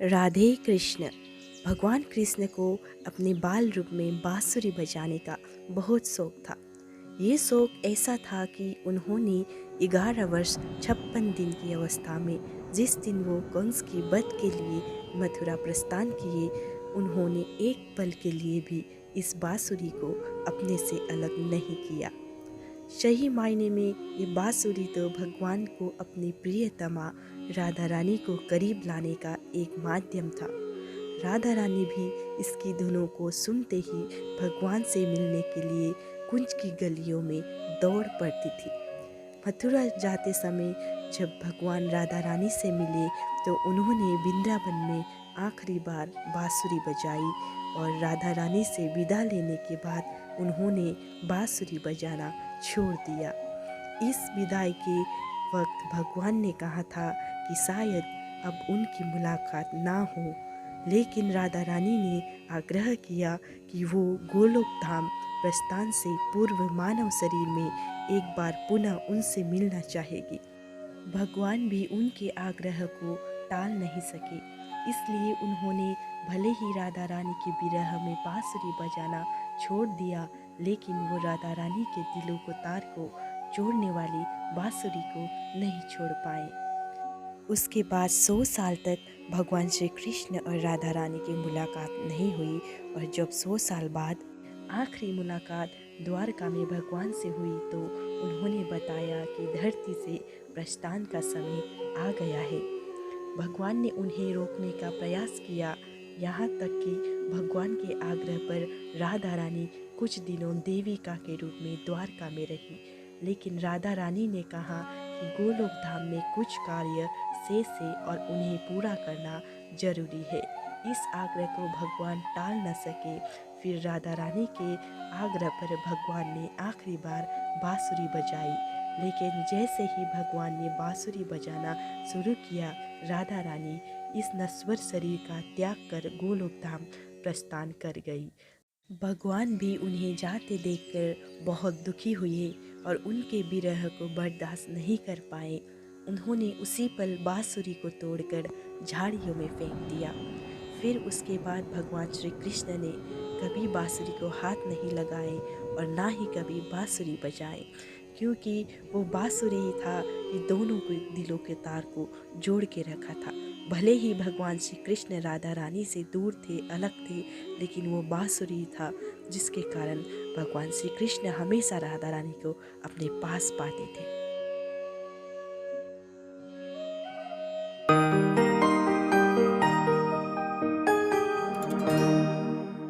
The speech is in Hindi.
राधे कृष्ण। भगवान कृष्ण को अपने बाल रूप में बांसुरी बजाने का बहुत शौक था। ये शौक ऐसा था कि उन्होंने 11 वर्ष 56 दिन की अवस्था में जिस दिन वो कंस की वध के लिए मथुरा प्रस्थान किए, उन्होंने एक पल के लिए भी इस बांसुरी को अपने से अलग नहीं किया। सही मायने में ये बांसुरी तो भगवान को अपनी प्रियतमा राधा रानी को करीब लाने का एक माध्यम था। राधा रानी भी इसकी धुनों को सुनते ही भगवान से मिलने के लिए कुंज की गलियों में दौड़ पड़ती थी। मथुरा जाते समय जब भगवान राधा रानी से मिले तो उन्होंने वृंदावन में आखिरी बार बांसुरी बजाई और राधा रानी से विदा लेने के बाद उन्होंने बांसुरी बजाना छोड़ दिया। इस विदाई के वक्त भगवान ने कहा था कि शायद अब उनकी मुलाकात ना हो, लेकिन राधा रानी ने आग्रह किया कि वो गोलोक धाम प्रस्थान से पूर्व मानव शरीर में एक बार पुनः उनसे मिलना चाहेगी। भगवान भी उनके आग्रह को टाल नहीं सके, इसलिए उन्होंने भले ही राधा रानी के विरह में बांसुरी बजाना छोड़ दिया, लेकिन वो राधा रानी के दिलों को तार को जोड़ने वाली बांसुरी को नहीं छोड़ पाए। उसके बाद 100 साल तक भगवान श्री कृष्ण और राधा रानी की मुलाकात नहीं हुई, और जब 100 साल बाद आखिरी मुलाकात द्वारका में भगवान से हुई तो उन्होंने बताया कि धरती से प्रस्थान का समय आ गया है। भगवान ने उन्हें रोकने का प्रयास किया, यहाँ तक कि भगवान के आग्रह पर राधा रानी कुछ दिनों देविका के रूप में द्वारका में रही, लेकिन राधा रानी ने कहा कि गोलोक धाम में कुछ कार्य शेष है और उन्हें पूरा करना जरूरी है। इस आग्रह को भगवान टाल न सके। फिर राधा रानी के आग्रह पर भगवान ने आखिरी बार बांसुरी बजाई, लेकिन जैसे ही भगवान ने बांसुरी बजाना शुरू किया, राधा रानी इस नश्वर शरीर का त्याग कर गोलोक धाम प्रस्थान कर गई। भगवान भी उन्हें जाते देखकर बहुत दुखी हुए और उनके विरह को बर्दाश्त नहीं कर पाए। उन्होंने उसी पल बांसुरी को तोड़कर झाड़ियों में फेंक दिया। फिर उसके बाद भगवान श्री कृष्ण ने कभी बांसुरी को हाथ नहीं लगाए और ना ही कभी बांसुरी बजाए, क्योंकि वो बांसुरी ही था कि दोनों के दिलों के तार को जोड़ के रखा था। भले ही भगवान श्री कृष्ण राधा रानी से दूर थे, अलग थे, लेकिन वो बांसुरी था जिसके कारण भगवान श्री कृष्ण हमेशा राधा रानी को अपने पास पाते थे।